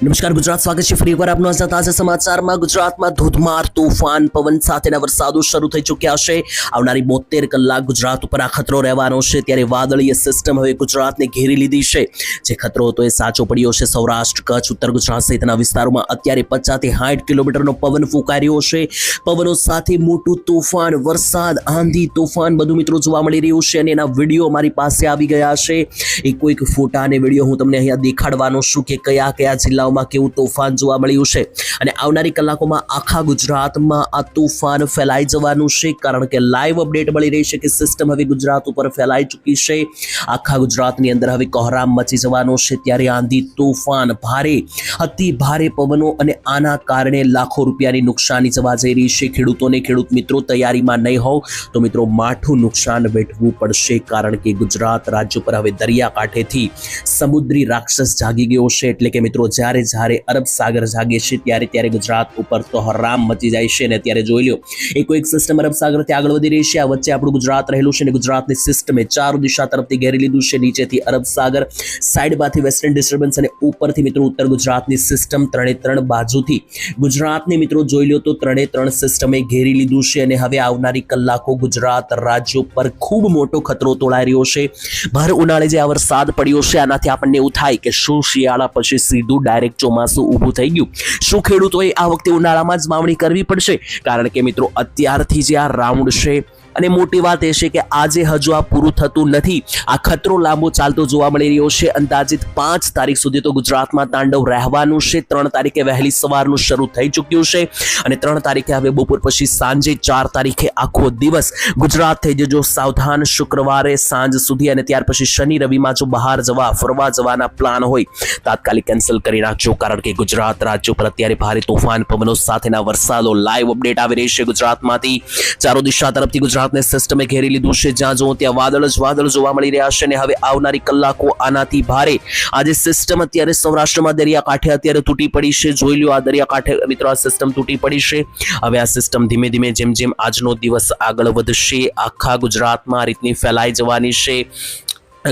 નમસ્કાર ગુજરાત, સ્વાગત છે ફરી એકવાર આપનું આજના તાજા સમાચારમાં। ગુજરાતમાં ધોધમાર તોફાન પવન સાથેના વરસાદો શરૂ થઈ ચૂક્યા છે। આવનારી 72 કલાક ગુજરાત ઉપર આ ખતરો રહેવાનો છે, ત્યારે વાદળીય સિસ્ટમ હવે ગુજરાતને ઘેરી લીધી છે। જે ખતરો હતો એ સાચો પડ્યો છે। સૌરાષ્ટ્ર, કચ્છ, ઉત્તર ગુજરાત સહિતના વિસ્તારોમાં અત્યારે 50 થી 60 કિલોમીટરનો પવન ફૂંકાઈ રહ્યો છે। પવનો સાથે મોટું તોફાન, વરસાદ, આંધી, તોફાન બધું મિત્રો જોવા મળી રહ્યું છે અને એના વિડીયો અમારી પાસે આવી ગયા છે। કોઈક ફોટા અને વિડીયો હું તમને અહીંયા દેખાડવાનો છું કે કયા કયા જિલ્લાઓમાં કેવું તોફાન જોવા મળ્યું છે અને આવનારી કલાકોમાં આખા ગુજરાતમાં આ તોફાન ફેલાઈ જવાનું છે, કારણ કે લાઈવ અપડેટ મળી રહી છે કે સિસ્ટમ હવે ગુજરાત ઉપર ફેલાઈ ચૂકી છે। આખા ગુજરાતની અંદર હવે કોહરામ મચી જવાનો છે, ત્યારે આંધી, તોફાન, ભારે અતિ ભારે પવનો અને આના કારણે લાખો રૂપિયાની નુકસાની જવા જઈ રહી છે। ખેડૂત મિત્રો તૈયારીમાં નહીં હોવ તો મિત્રો માઠું નુકસાન વેઠવું પડશે, કારણ કે ગુજરાત રાજ્ય પર હવે દરિયાકાંઠેથી સમુદ્રી રાક્ષસ જાગી ગયો છે। એટલે કે મિત્રો જ્યારે અરબ સાગર જાગે છે ત્યારે ગુજરાત ઉપર તો હરામ મચી જાય છે ને અત્યારે જોઈ લો એક સિસ્ટમ અરબ સાગરથી આગળ વધી રહી છે। આ વચ્ચે આપણું ગુજરાત રહેલું છે અને ગુજરાતની સિસ્ટમે ચારો દિશા તરફથી ઘેરી લીધું છે। નીચેથી અરબ સાગર, સાઈડમાંથી વેસ્ટર્ન ડિસ્ટર્બન્સ અને ઉપરથી મિત્રો ઉત્તર ગુજરાતની સિસ્ટમ, ત્રણે બાજુથી ગુજરાતને મિત્રો જોઈ લો તો ત્રણે સિસ્ટમે ઘેરી લીધું છે અને હવે આવનારી કલાકો ગુજરાત રાજ્ય પર ખૂબ મોટો ખતરો તોળાઈ રહ્યો છે। ભર ઉનાળે જે આ વરસાદ પડ્યો છે આનાથી આપણને એવું થાય કે શું શિયાળા પછી સીધું ડાયરેક્ટ ચોમાસું ઊભું થઈ ગયું? શું ખેડૂતોએ આ વખતે ઉનાળામાં જ વાવણી કરવી પડશે? કારણ કે મિત્રો અત્યારથી જે આ રાઉન્ડ છે અને મોટી વાત એ છે કે આજે હજુ આ પૂરું થતું નથી, આ ખતરો લાંબો ચાલતો જોવા મળી રહ્યો છે। અંદાજિત 5 તારીખ સુધી તો ગુજરાતમાં તાંડવ રહેવાનું છે। 3 તારીખે વહેલી સવારનું શરૂ થઈ ચૂક્યું છે અને 3 તારીખે હવે બપોર પછી સાંજે, 4 તારીખે આખો દિવસ ગુજરાત થઈ જજો સાવધાન। શુક્રવારે સાંજ સુધી અને ત્યાર પછી શનિ રવિમાં જો બહાર ફરવા જવાના પ્લાન હોય તાત્કાલિક કેન્સલ કરી નાખજો, કારણ કે ગુજરાત રાજ્ય પર અત્યારે ભારે તોફાન પવનો સાથેના વરસાદો લાઈવ અપડેટ આવી રહી છે ગુજરાતમાંથી। ચારો દિશા તરફથી ગુજરાતને સિસ્ટમે ઘેરી લીધું છે, જ્યાં જો ત્યાં વાદળ જોવા મળી રહ્યા છે અને હવે આવનારી કલાકો આનાથી ભારે। આજે સિસ્ટમ અત્યારે સૌરાષ્ટ્રમાં દરિયાકાંઠે અત્યારે તૂટી પડી છે, જોઈ લો આ દરિયાકાંઠે મિત્રો આ સિસ્ટમ તૂટી પડી છે। હવે આ સિસ્ટમ ધીમે ધીમે જેમ આજનો દિવસ આગળ વધશે આખા ગુજરાતમાં આ રીતની ફેલાઈ જવાની છે।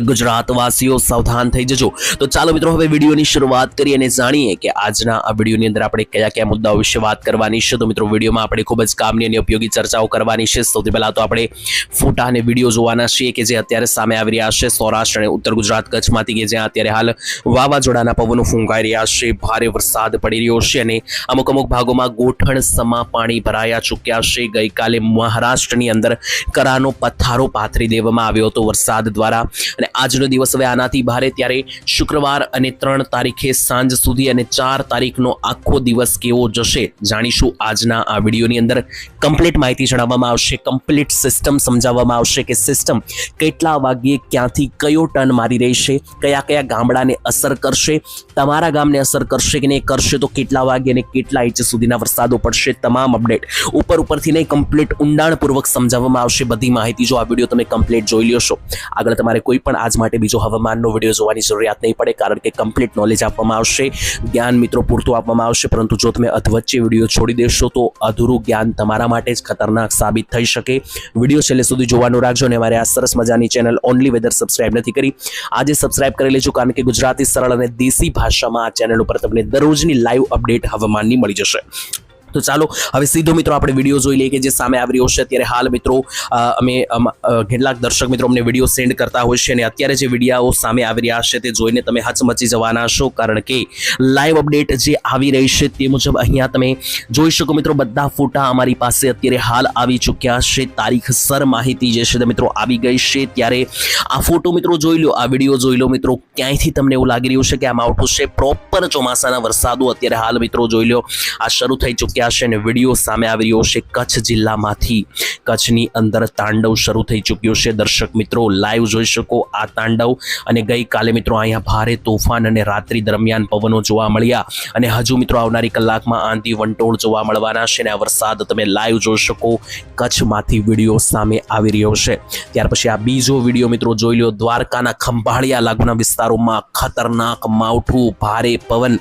ગુજરાતવાસીઓ સાવધાન થઈ જજો। તો ચાલો મિત્રો હવે વિડીયોની શરૂઆત કરીએ અને જાણીએ કે આજના આ વિડીયોની અંદર આપણે કયા મુદ્દાઓ વિશે વાત કરવાની છે। તો મિત્રો વિડીયોમાં આપણે ખૂબ જ કામની અને ઉપયોગી ચર્ચાઓ કરવાની છે। સૌથી પહેલા તો આપણે ફોટા અને વિડીયો જોવાના છીએ કે જે અત્યારે સામે આવી રહ્યા છે સૌરાષ્ટ્ર અને ઉત્તર ગુજરાત કચ્છમાંથી, કે જ્યાં અત્યારે હાલ વાવાઝોડાના પવનો ફૂંકાઈ રહ્યા છે, ભારે વરસાદ પડી રહ્યો છે અને અમુક ભાગોમાં ગોઠણ સમા પાણી ભરાયા ચૂક્યા છે। ગઈકાલે મહારાષ્ટ્રની અંદર કરાનો પથ્થારો પાથરી દેવામાં આવ્યો હતો વરસાદ દ્વારા અને આજનો દિવસ હવે આનાથી ભારે। ત્યારે શુક્રવાર અને 3 તારીખે સાંજ સુધી અને 4 તારીખનો આખો દિવસ કેવો જશે જાણીશું આજના આ વિડીયોની અંદર। કમ્પ્લીટ માહિતી જણાવવામાં આવશે, કમ્પ્લીટ સિસ્ટમ સમજાવવામાં આવશે કે સિસ્ટમ કેટલા વાગ્યે ક્યાંથી કયો ટર્ન મારી રહી છે, કયા ગામડાને અસર કરશે, તમારા ગામને અસર કરશે કે નહીં કરશે, તો કેટલા વાગ્યે અને કેટલા ઇંચ સુધીના વરસાદો પડશે, તમામ અપડેટ ઉપરથી નહીં કમ્પ્લીટ ઊંડાણપૂર્વક સમજાવવામાં આવશે બધી માહિતી। જો આ વિડીયો તમે કમ્પ્લીટ જોઈ લ્યો છો, આગળ તમારે કોઈ પણ આજ માટે બીજો હવામાનનો વિડીયો જોવાની જરૂરિયાત નહીં પડે, કારણ કે કમ્પ્લીટ નોલેજ આપવામાં આવશે, જ્ઞાન મિત્રો પૂરતું આપવામાં આવશે। પરંતુ જો તમે અધવચ્ચે વિડીયો છોડી દેશો તો અધૂરું જ્ઞાન તમારા માટે જ ખતરનાક સાબિત થઈ શકે। વિડીયો છેલ્લે સુધી જોવાનું રાખજો અને અમારે આ સરસ મજાની ચેનલ ઓનલી વેધર સબસ્ક્રાઇબ નથી કરી, આજે સબસ્ક્રાઇબ કરી લેજો, કારણ કે ગુજરાતી સરળ અને દેશી ભાષામાં આ ચેનલ ઉપર તમને દરરોજની લાઈવ અપડેટ હવામાનની મળી જશે। તો ચાલો હવે સીધો મિત્રો આપણે વિડીયો જોઈ લઈએ કે જે સામે આવી રહ્યો છે। અત્યારે હાલ મિત્રો અમે કેટલાક દર્શક મિત્રો અમને વિડીયો સેન્ડ કરતા હોય છે અને અત્યારે જે વિડીયો સામે આવી રહ્યા છે તે જોઈને તમે હચમચી જવાના છો, કારણ કે લાઈવ અપડેટ જે આવી રહી છે તે મુજબ અહીંયા તમે જોઈ શકો મિત્રો બધા ફોટા અમારી પાસે અત્યારે હાલ આવી ચૂક્યા છે। તારીખસર માહિતી જે છે મિત્રો આવી ગઈ છે। ત્યારે આ ફોટો મિત્રો જોઈ લો, આ વિડીયો જોઈ લો મિત્રો, ક્યાંયથી તમને એવું લાગી રહ્યું છે કે આ માવઠું છે? પ્રોપર ચોમાસાના વરસાદો અત્યારે હાલ મિત્રો જોઈ લો આ શરૂ થઈ ચૂક્યા છે અને વિડીયો સામે આવી રહ્યો છે કચ્છ જિલ્લામાંથી। કચ્છની અંદર તાંડવ શરૂ થઈ ચૂક્યું છે દર્શક મિત્રો, લાઈવ જોઈ શકો આ તાંડવ। અને ગઈકાલે મિત્રો અહીંયા ભારે તોફાન અને રાત્રિ દરમિયાન પવનો જોવા મળ્યા અને હજુ મિત્રો આવનારી કલાકમાં આંધી વંટોળ જોવા મળવાના છે અને આ વરસાદ તમે લાઈવ જોઈ શકો કચ્છમાંથી વિડીયો સામે આવી રહ્યો છે। ત્યાર પછી આ બીજો વિડીયો મિત્રો જોઈ લો, દ્વારકાના ખંભાળિયા લાગુના વિસ્તારોમાં ખતરનાક માવઠું, ભારે પવન,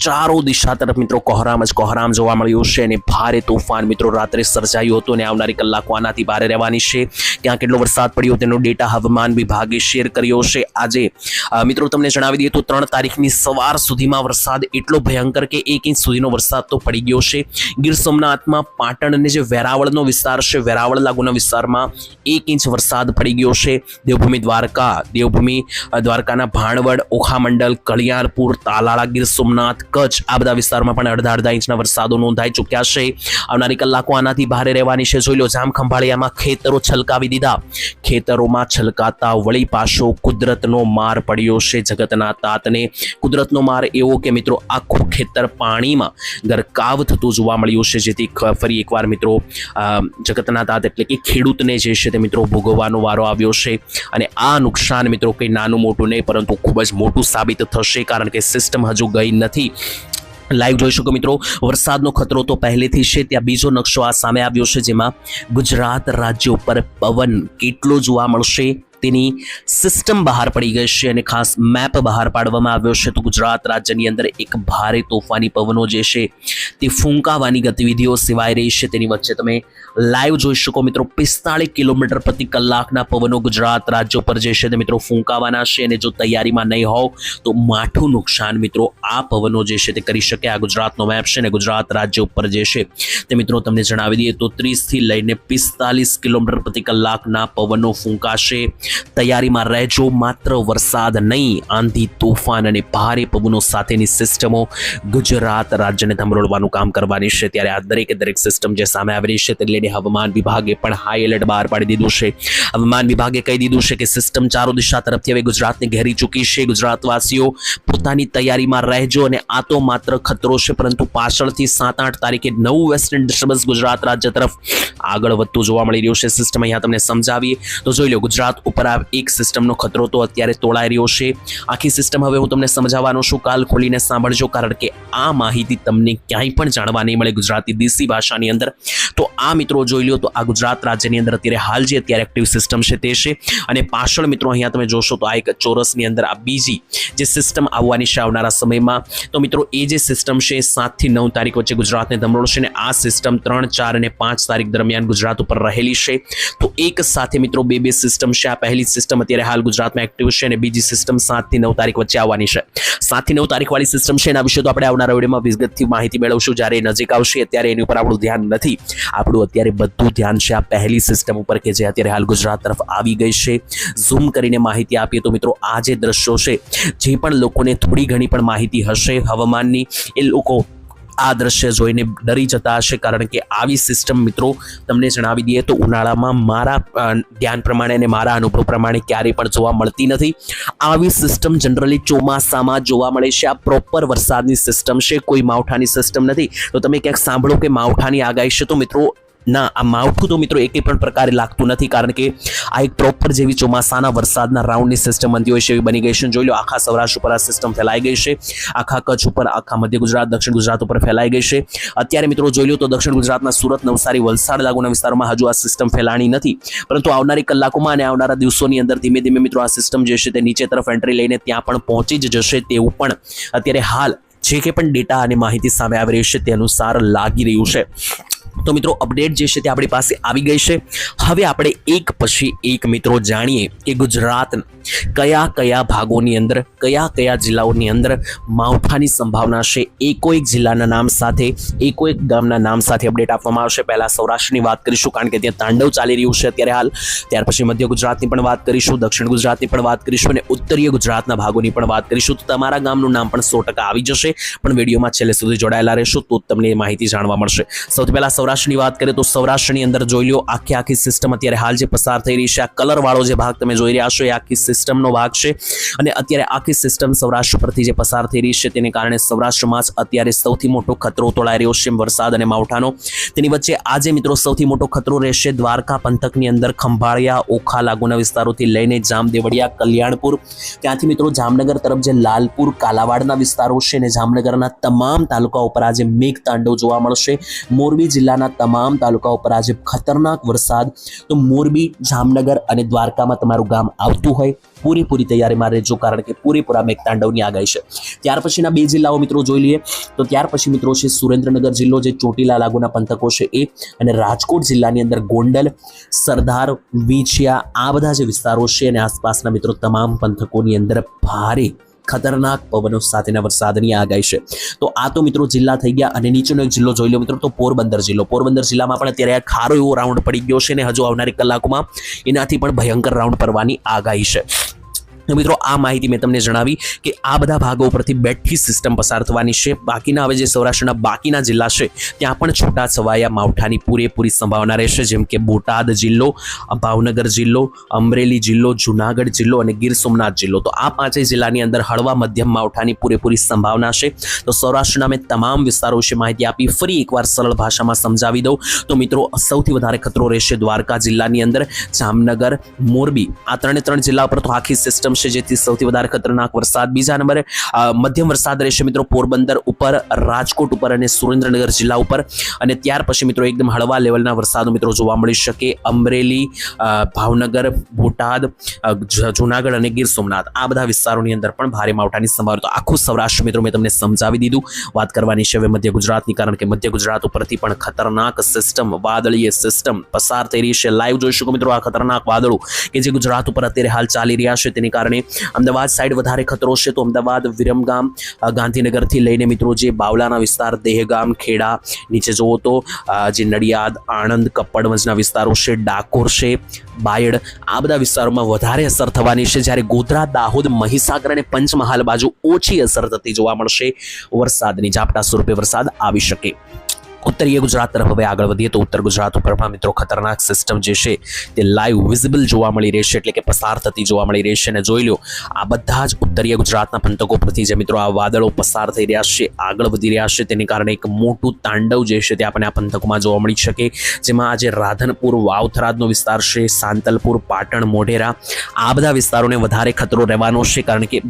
ચારો દિશા તરફ મિત્રો કોહરામ જ કોહરામ જોવા મળ્યું છે અને ભારે તોફાન મિત્રો રાત્રે સર્જાયું હતું અને આવનારી કલાકો આનાથી ભારે રહેવાની છે. ક્યાં કેટલો વરસાદ પડ્યો તેનો ડેટા હવામાન વિભાગે શેર કર્યો છે. આજે મિત્રો તમને જણાવી દઈએ તો 3 તારીખની સવાર સુધીમાં વરસાદ એટલો ભયંકર કે 1 ઇંચ સુધીનો વરસાદ તો પડી ગયો છે. ગીર સોમનાથમાં પાટણ અને જે વેરાવળનો વિસ્તાર છે, વેરાવળ લાગુના વિસ્તારમાં 1 ઇંચ વરસાદ પડી ગયો છે. દેવભૂમિ દ્વારકાના ભાણવડ, ઓખામંડલ, કળિયારપુર, તાલાળા, ગીર સોમનાથ, કચ્છ આ બધા વિસ્તારમાં પણ અડધા ઇંચના વરસાદો નોંધાઈ ચૂક્યા છે. આવનારી કલાકો આનાથી ભારે રહેવાની છે. જોઈ લો, જામ ખંભાળિયામાં ખેતરો છલકાવી દીધા. ખેતરોમાં છલકાતા વળી પાછો કુદરતનો માર પડ્યો છે. જગતના તાતને કુદરતનો માર એવો કે મિત્રો આખું ખેતર પાણીમાં ગરકાવ થતું જોવા મળ્યું છે. જેથી ફરી એકવાર મિત્રો જગતના તાત એટલે કે ખેડૂતને જે છે તે મિત્રો ભોગવવાનો વારો આવ્યો છે. અને આ નુકસાન મિત્રો કંઈ નાનું મોટું નહીં પરંતુ ખૂબ જ મોટું સાબિત થશે, કારણ કે સિસ્ટમ હજુ ગઈ નથી. લાઈવ જોઈ શકો મિત્રો, વરસાદનો ખતરો તો પહેલેથી છે. ત્યાં બીજો નકશો આ સામે આવ્યો છે, જેમાં ગુજરાત રાજ્ય ઉપર પવન કેટલો જોવા મળશે તેની સિસ્ટમ બહાર પડી ગઈ છે અને ખાસ મેપ બહાર પાડવામાં આવ્યો છે. તો ગુજરાત રાજ્યની અંદર એક ભારે તોફાની પવનો જે છે તે ફૂંકાવાની ગતિવિધિઓ સેવાઈ રહી છે. તેની વચ્ચે તમે લાઈવ જોઈ શકો મિત્રો, 45 કિલોમીટર પ્રતિ કલાકના પવનો ગુજરાત રાજ્ય પર જે છે તે મિત્રો ફૂંકાવાના છે. અને જો તૈયારીમાં નહીં હોવ તો માઠું નુકસાન મિત્રો આ પવનો જે છે તે કરી શકે. આ ગુજરાતનો મેપ છે અને ગુજરાત રાજ્ય ઉપર જે છે તે મિત્રો તમને જણાવી દઈએ તો 30 થી લઈને 45 કિલોમીટર પ્રતિ કલાકના પવનો ફૂંકાશે. તૈયારીમાં રહેજો. માત્ર વરસાદ નહીં, આંધી, તોફાન અને ભારે પવનો સાથેની સિસ્ટમો ગુજરાત રાજ્યને ધમરોળવાનું કામ કરવાની છે. ત્યારે આ દરેક સિસ્ટમ જે સામે આવી રહી છે તે લઈને હવામાન વિભાગે પણ હાઈ એલર્ટ બહાર પાડી દીધું છે. હવામાન વિભાગે કહી દીધું છે કે સિસ્ટમ ચારો દિશા તરફથી હવે ગુજરાતને ઘેરી ચૂકી છે. ગુજરાતવાસીઓ પોતાની તૈયારીમાં રહેજો. અને આ તો માત્ર ખતરો છે, પરંતુ પાછળથી 7-8 તારીખે નવું વેસ્ટર્ન ડિસ્ટર્બન્સ ગુજરાત રાજ્ય તરફ આગળ વધતું જોવા મળી રહ્યું છે. સિસ્ટમ અહીંયા તમને સમજાવીએ તો જોઈ લો, ગુજરાત ઉપર એક સિસ્ટમનો ખતરો તો અત્યારે તોળાઈ રહ્યો છે. આખી સિસ્ટમ હવે હું તમને સમજાવવાનો છું. કાલ ખોલીને સાંભળજો, કારણ કે આ માહિતી તમને ક્યાંય પણ જાણવા નહીં મળે ગુજરાતી દેશી ભાષાની અંદર. તો આ મિત્રો જોઈ લો, તો આ ગુજરાત રાજ્યની અંદર અત્યારે અત્યારે એક્ટિવ સિસ્ટમ છે તે છે. અને પાછળ મિત્રો અહીંયા તમે જોશો તો આ એક ચોરસની અંદર આ બીજી જે સિસ્ટમ આવવાની છે આવનારા સમયમાં. તો મિત્રો એ જે સિસ્ટમ છે 7 થી 9 તારીખ વચ્ચે ગુજરાતને ધમરોળશે અને આ સિસ્ટમ 3, 4 અને 5 તારીખ દરમિયાન ગુજરાત ઉપર રહેલી છે. તો એક સાથે મિત્રો બે સિસ્ટમ છે. આ પહેલી સિસ્ટમ અત્યારે હાલ ગુજરાતમાં એક્ટિવ છે અને બીજી સિસ્ટમ 7 થી 9 તારીખ વચ્ચે આવવાની છે. 7 થી 9 તારીખ વાળી સિસ્ટમ છે એના વિશે તો આપણે આવનારા વિડીયોમાં વિગતથી માહિતી મેળવશું જ્યારે એ નજીક આવશે. અત્યારે એની ઉપર આપણું ધ્યાન નથી. આપણું અત્યારે બધું ધ્યાન છે આ પહેલી સિસ્ટમ ઉપર કે જે અત્યારે હાલ ગુજરાત તરફ આવી ગઈ છે. ઝૂમ કરીને માહિતી આપીએ તો મિત્રો આ જે દ્રશ્યો છે, જે પણ લોકોને થોડી ઘણી પણ માહિતી હશે હવામાનની, એ લોકો આ દ્રશ્ય જોઈને ડરી જતા હશે, કારણ કે આવી સિસ્ટમ મિત્રો તમને જણાવી દઈએ તો ઉનાળામાં મારા ધ્યાન પ્રમાણે અને મારા અનુભવ પ્રમાણે ક્યારેય પણ જોવા મળતી નથી. આવી સિસ્ટમ જનરલી ચોમાસામાં જોવા મળે છે. આ પ્રોપર વરસાદની સિસ્ટમ છે, કોઈ માવઠાની સિસ્ટમ નથી. તો તમે ક્યાંક સાંભળો કે માવઠાની આગાહી છે, તો મિત્રો ના, આ માવઠું તો મિત્રો એકે પણ પ્રકારે લાગતું નથી, કારણ કે આ એક પ્રોપર જેવી ચોમાસાના વરસાદના રાઉન્ડની સિસ્ટમ બનતી હોય છે એવી બની ગઈ છે. જોઈ લો, આખા સૌરાષ્ટ્ર ઉપર આ સિસ્ટમ ફેલાઈ ગઈ છે, આખા કચ્છ ઉપર, આખા મધ્ય ગુજરાત, દક્ષિણ ગુજરાત ઉપર ફેલાઈ ગઈ છે. અત્યારે મિત્રો જોઈ લો તો દક્ષિણ ગુજરાતના સુરત, નવસારી, વલસાડ લાગુના વિસ્તારોમાં હજુ આ સિસ્ટમ ફેલાણી નથી, પરંતુ આવનારી કલાકોમાં અને આવનારા દિવસોની અંદર ધીમે ધીમે મિત્રો આ સિસ્ટમ જે છે તે નીચે તરફ એન્ટ્રી લઈને ત્યાં પણ પહોંચી જ જશે તેવું પણ અત્યારે હાલ જે કે પણ ડેટા અને માહિતી સામે આવી રહી છે તે અનુસાર લાગી રહ્યું છે. તો મિત્રો અપડેટ જે છે તે આપણી પાસે આવી ગઈ છે. હવે આપણે એક પછી એક મિત્રો જાણીએ કે ગુજરાત કયા કયા ભાગોની અંદર, કયા કયા જિલ્લાઓની અંદર માવઠાની સંભાવના છે. એકો એક જિલ્લાના નામ સાથે, એકો એક ગામના નામ સાથે અપડેટ આપવામાં આવશે. પહેલા સૌરાષ્ટ્રની વાત કરીશું, કારણ કે ત્યાં તાંડવ ચાલી રહ્યું છે અત્યારે હાલ. ત્યાર પછી મધ્ય ગુજરાતની પણ વાત કરીશું, દક્ષિણ ગુજરાતની પણ વાત કરીશું અને ઉત્તરીય ગુજરાતના ભાગોની પણ વાત કરીશું. તો તમારા ગામનું નામ પણ 100% આવી જશે, પણ વિડીયોમાં છેલ્લે સુધી જોડાયેલા રહેશો તો તમને એ માહિતી જાણવા મળશે. સૌથી પહેલા સૌરાષ્ટ્રની વાત કરીએ તો સૌરાષ્ટ્રની અંદર જોઈ લો, આખી સિસ્ટમ અત્યારે હાલ જે પસાર થઈ રહી છે, આ કલર વાળો જે ભાગ તમે જોઈ રહ્યા છો એ આખી સિસ્ટમનો ભાગ છે. અને અત્યારે આખી સિસ્ટમ સૌરાષ્ટ્ર પરથી જે પસાર થઈ રહી છે તેને કારણે સૌરાષ્ટ્રમાં જ અત્યારે સૌથી મોટો ખતરો તોળાઈ રહ્યો છે વરસાદ અને માવઠાનો. તેની વચ્ચે આજે મિત્રો સૌથી મોટો ખતરો રહેશે દ્વારકા પંથકની અંદર, ખંભાળિયા, ઓખા લાગુના વિસ્તારોથી લઈને જામદેવડિયા, કલ્યાણપુર, ત્યાંથી મિત્રો જામનગર તરફ જે લાલપુર, કાલાવાડના વિસ્તારો છે અને જામનગરના તમામ તાલુકાઓ પર આજે મેઘ તાંડવ જોવા મળશે. મોરબી જિલ્લાના જિલ્લાના તમામ તાલુકાઓ પર આજે ખતરનાક વરસાદ. તો મોરબી, જામનગર અને દ્વારકામાં તમારું ગામ આવતું હોય પૂરેપૂરી તૈયારીમાં રહેજો, કારણ કે પૂરેપૂરા મેઘતાંડવની આગાહી છે. ત્યાર પછીના 2 જિલ્લાઓ મિત્રો જોઈ લઈએ. તો ત્યાર પછી મિત્રો છે સુરેન્દ્રનગર જિલ્લો, જે ચોટીલા લાગુના પંથકો છે એ, અને રાજકોટ જિલ્લાની અંદર ગોંડલ, સરદાર, વીંછિયા આ બધા જે વિસ્તારો છે અને આસપાસના મિત્રો તમામ પંથકોની અંદર ભારે ખતરનાક પવનો સાથેના વરસાદની આગાહી છે. તો આ તો મિત્રો જિલ્લા થઈ ગયા. અને નીચેનો એક જિલ્લો જોઈ લો મિત્રો, તો પોરબંદર જિલ્લો. પોરબંદર જિલ્લામાં પણ અત્યારે ખારો એવો રાઉન્ડ પડી ગયો છે અને હજુ આવનારી કલાકોમાં એનાથી પણ ભયંકર રાઉન્ડ પડવાની આગાહી છે. મિત્રો આ માહિતી મેં તમને જણાવી કે આ બધા ભાગો ઉપરથી બેઠી સિસ્ટમ પસાર થવાની છે. બાકીના હવે જે સૌરાષ્ટ્રના બાકીના જિલ્લા છે ત્યાં પણ છૂટા છવાયા માવઠાની પૂરેપૂરી સંભાવના રહેશે, જેમ કે બોટાદ જિલ્લો, ભાવનગર જિલ્લો, અમરેલી જિલ્લો, જુનાગઢ જિલ્લો અને ગીર સોમનાથ જિલ્લો. તો આ 5 જિલ્લાની અંદર હળવા મધ્યમ માવઠાની પૂરેપૂરી સંભાવના છે. તો સૌરાષ્ટ્રના મેં તમામ વિસ્તારો વિશે માહિતી આપી. ફરી એકવાર સરળ ભાષામાં સમજાવી દઉં તો મિત્રો સૌથી વધારે ખતરો રહેશે દ્વારકા જિલ્લાની અંદર, જામનગર, મોરબી આ 3 જિલ્લા પર તો આખી સિસ્ટમ છે, જેથી સૌથી વધારે ખતરનાક વરસાદ. બીજા નંબરે મધ્યમ વરસાદ રહેશે મિત્રો પોરબંદર ઉપર, રાજકોટ ઉપર અને સુરેન્દ્રનગર જિલ્લા ઉપર. અને ત્યાર પછી મિત્રો એકદમ હળવા લેવલના વરસાદ મિત્રો જોવા મળી શકે અમરેલી, ભાવનગર, બોટાદ, જુનાગઢ અને ગીર સોમનાથ આ બધા વિસ્તારોની અંદર પણ ભારે માવઠાની સંભાવના. તો આખું સૌરાષ્ટ્ર મિત્રો મેં તમને સમજાવી દીધું. વાત કરવાની છે હવે મધ્ય ગુજરાતની, કારણ કે મધ્ય ગુજરાત ઉપરથી પણ ખતરનાક સિસ્ટમ, વાદળીય સિસ્ટમ પસાર થઈ રહી છે. લાઈવ જોઈ શકો મિત્રો આ ખતરનાક વાદળો કે જે ગુજરાત ઉપર અત્યારે હાલ ચાલી રહ્યા છે, તેની કારણે અમદાવાદ સાઈડ વધારે ખતરો છે. તો અમદાવાદ, વિરમગામ, ગાંધીનગરથી લઈને મિત્રો જે બાવલાના વિસ્તાર, દહેગામ, ખેડા, નીચે જુઓ તો જે નડિયાદ, આણંદ, કપ્પડવંજના વિસ્તારો છે, ડાકોર છે, બાયડ આ બધા વિસ્તારોમાં વધારે અસર થવાની છે, જ્યારે ગોધરા, દાહોદ, મહીસાગર અને પંચમહાલ બાજુ ઓછી અસર થતી જોવા મળશે. વરસાદની ઝાપટા સ્વરૂપે વરસાદ આવી શકે. ઉત્તરીય ગુજરાત તરફ હવે આગળ વધીએ તો ઉત્તર ગુજરાત ઉપર પણ મિત્રો ખતરનાક સિસ્ટમ જે છે તે લાઈવ વિઝિબલ જોવા મળી રહેશે, એટલે કે પસાર થતી જોવા મળી રહેશે. અને જોઈ લો આ બધા જ ઉત્તરીય ગુજરાતના પંથકો પરથી જે મિત્રો આ વાદળો પસાર થઈ રહ્યા છે, આગળ વધી રહ્યા છે, તેને કારણે એક મોટું તાંડવ જે છે તે આપણને આ પંથકોમાં જોવા મળી શકે, જેમાં આજે રાધનપુર, વાવથરાદનો વિસ્તાર છે, સાંતલપુર, પાટણ, મોઢેરા આ બધા વિસ્તારોને વધારે ખતરો રહેવાનો છે, કારણ કે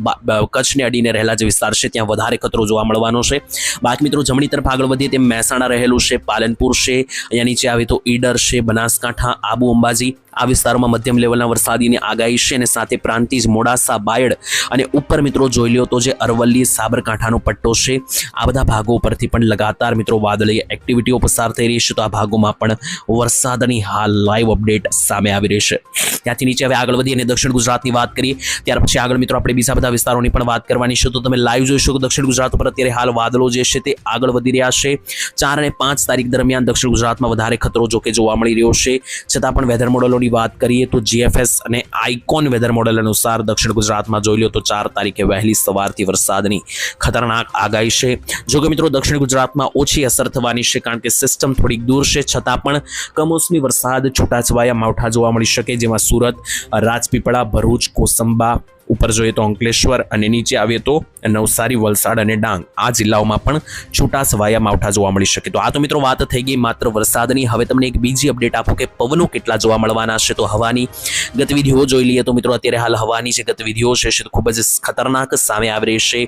કચ્છને અડીને રહેલા જે વિસ્તાર છે ત્યાં વધારે ખતરો જોવા મળવાનો છે. બાકી મિત્રો જમણી તરફ આગળ વધીએ તેમ મહેસાણા રહેલું છે, પાલનપુર છે, અહીંયા નીચે આવે તો ઈડર છે, બનાસકાંઠા, આબુ અંબાજી આ વિસ્તારોમાં મધ્યમ લેવલના વરસાદીની આગાહી છે. અને સાથે પ્રાંતિજ, મોડાસા, બાયડ અને ઉપર મિત્રો જોઈ લો તો જે અરવલ્લી, સાબરકાંઠાનો પટ્ટો છે આ બધા ભાગો પરથી પણ લગાતાર મિત્રો વાદળીય એક્ટિવિટીઓ પસાર થઈ રહી છે. તો આ ભાગોમાં પણ વરસાદની હાલ લાઈવ અપડેટ સામે આવી રહી છે. ત્યાંથી નીચે હવે આગળ વધી અને દક્ષિણ ગુજરાતની વાત કરીએ. ત્યાર પછી આગળ મિત્રો આપણે બીજા બધા વિસ્તારોની પણ વાત કરવાની છે. તો તમે લાઈવ જોઈ શકો દક્ષિણ ગુજરાત ઉપર અત્યારે હાલ વાદળો જે છે તે આગળ વધી રહ્યા છે. 4 અને 5 તારીખ દરમિયાન દક્ષિણ ગુજરાતમાં વધારે ખતરો જોકે જોવા મળી રહ્યો છે. છતાં પણ વેધર મોડલો વાત કરીએ તો GFS અને આઇકોન વેધર મોડેલ અનુસાર દક્ષિણ ગુજરાતમાં જોઈ લો તો 4 તારીખે વહેલી સવારથી વરસાદની ખતરનાક આગાહી છે. જો કે મિત્રો દક્ષિણ ગુજરાતમાં ઓછી અસર થવાની છે, કારણ કે સિસ્ટમ થોડીક દૂર છે, છતાં પણ કમોસમી વરસાદ, છૂટાછવાયા માવઠા જોવા મળી શકે, જેમાં સુરત, રાજપીપળા, ભરૂચ, કોસંબા ઉપર જોઈએ તો અંકલેશ્વર અને નીચે આવીએ તો નવસારી, વલસાડ અને ડાંગ આ જિલ્લાઓમાં પણ છૂટા છવાયા માવઠા જોવા મળી શકે. તો આ તો મિત્રો વાત થઈ ગઈ માત્ર વરસાદની. હવે તમને એક બીજી અપડેટ આપું કે પવનો કેટલા જોવા મળવાના છે. તો હવાની ગતિવિધિઓ જોઈ લઈએ તો મિત્રો અત્યારે હાલ હવાની જે ગતિવિધિઓ છે તે ખૂબ જ ખતરનાક સામે આવી રહી છે.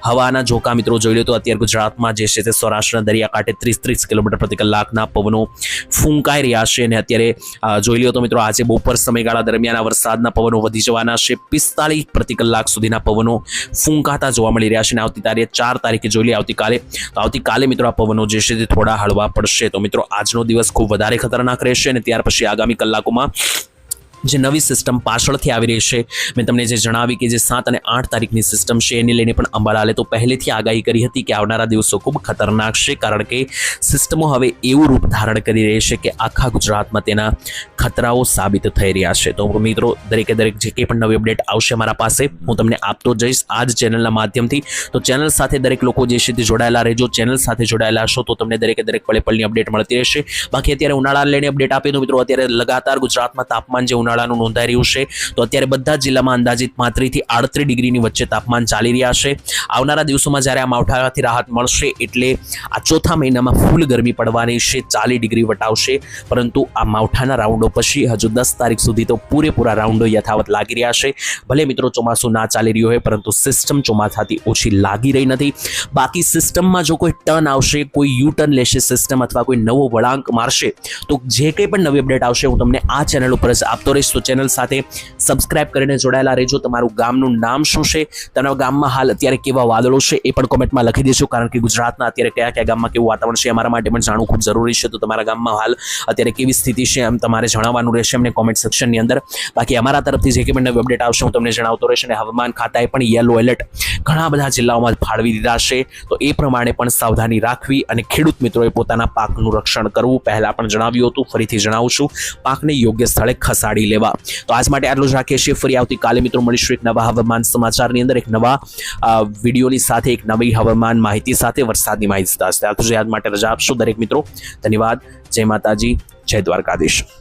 હવાના ઝોકા મિત્રો જોઈ લો તો અત્યારે ગુજરાતમાં જે છે તે સૌરાષ્ટ્રના દરિયાકાંઠે 30 કિલોમીટર પ્રતિ કલાકના પવનો ફૂંકાઈ રહ્યા છે. અને અત્યારે જોઈ લો તો મિત્રો આજે બપોર સમયગાળા દરમિયાન આ વરસાદના પવનો વધી જવાના છે. 45 પ્રતિ કલાક સુધીના પવનો ફૂંકાતા જોવા મળી રહ્યા છે. અને આવતી તારીખે 4 તારીખે જોઈ લઈએ આવતીકાલે મિત્રો આ પવનો જે છે તે થોડા હળવા પડશે. તો મિત્રો આજનો દિવસ ખૂબ વધારે ખતરનાક રહેશે. અને ત્યાર પછી આગામી કલાકોમાં જે નવી સિસ્ટમ પાછળથી આવી રહી છે, મેં તમને જે જણાવી કે જે 7 અને 8 તારીખની સિસ્ટમ છે એને લઈને પણ અંબાલાલે તો પહેલેથી આગાહી કરી હતી કે આવનારા દિવસો ખૂબ ખતરનાક છે, કારણ કે સિસ્ટમો હવે એવું રૂપ ધારણ કરી રહી છે કે આખા ગુજરાતમાં તેના ખતરાઓ સાબિત થઈ રહ્યા છે. તો મિત્રો દરેકે દરેક જે કંઈ પણ નવી અપડેટ આવશે મારા પાસે હું તમને આપતો જઈશ આ જ ચેનલના માધ્યમથી. તો ચેનલ સાથે દરેક લોકો જે છે તે જોડાયેલા રહેજો. ચેનલ સાથે જોડાયેલા હશો તો તમને દરેકે દરેક પળે પળની અપડેટ મળતી રહેશે. બાકી અત્યારે ઉનાળાને લઈને અપડેટ આપી દો મિત્રો. અત્યારે લગાતાર ગુજરાતમાં તાપમાન જે ઉનાળાનું નોંધાઈ રહ્યું છે. તો અત્યારે બધા જ જિલ્લામાં અંદાજિત 35 થી 38 ડિગ્રીની વચ્ચે તાપમાન ચાલી રહ્યા છે. આવનારા દિવસોમાં જ્યારે આ માવઠાથી રાહત મળશે એટલે આ ચોથા મહિનામાં ફૂલ ગરમી પડવાની છે, 40 ડિગ્રી વટાવશે. પરંતુ આ માવઠાના રાઉન્ડો પછી હજુ 10 તારીખ સુધી તો પૂરેપૂરા રાઉન્ડો યથાવત લાગી રહ્યા છે. ભલે મિત્રો ચોમાસું ના ચાલી રહ્યું હોય, પરંતુ સિસ્ટમ ચોમાસાથી ઓછી લાગી રહી નથી. બાકી સિસ્ટમમાં જો કોઈ ટર્ન આવશે, કોઈ યુ ટર્ન લેશે સિસ્ટમ અથવા કોઈ નવો વળાંક મારશે, તો જે કંઈ પણ નવી અપડેટ આવશે હું તમને આ ચેનલ ઉપર જ આપતો રહીશ. તો ચેનલ સાથે સબસ્ક્રાઇબ કરીને જોડાયેલા રહેજો. તમારું ગામનું નામ શું છે, તમારા ગામમાં હાલ અત્યારે કેવા વાદળો છે એ પણ કોમેન્ટમાં લખી દેજો. કારણ કે ગુજરાતના અત્યારે કયા કયા ગામમાં કેવું વાતાવરણ છે અમારા માટે પણ જાણવું ખૂબ જરૂરી છે. તો તમારા ગામમાં હાલ અત્યારે કેવી સ્થિતિ છે એમ તમારે જણાવવાનું રહેશે અમને કોમેન્ટ સેક્શનની અંદર. બાકી અમારા તરફથી જે કંઈ પણ નવી અપડેટ આવશે હું તમને જણાવતો રહીશ. અને હવામાન ખાતાએ પણ યલો એલર્ટ ઘણા બધા જિલ્લાઓમાં ફાળવી દીધા છે. તો એ પ્રમાણે પણ સાવધાની રાખવી અને ખેડૂત મિત્રોએ પોતાના પાકનું રક્ષણ કરવું. પહેલા પણ જણાવ્યું હતું, ફરીથી જણાવું છું, પાકને યોગ્ય સ્થળે ખસાડી લેવા. તો આજ માટે આટલું જ રાખીએ છીએ. ફરી આવતીકાલે મિત્રો મળીશું એક નવા હવામાન સમાચારની અંદર, એક નવા વિડીયોની સાથે, એક નવી હવામાન માહિતી સાથે, વરસાદની માહિતી સાથે. આજ માટે રજા આપશો દરેક મિત્રો. ધન્યવાદ. જય માતાજી, જય દ્વારકાધીશ.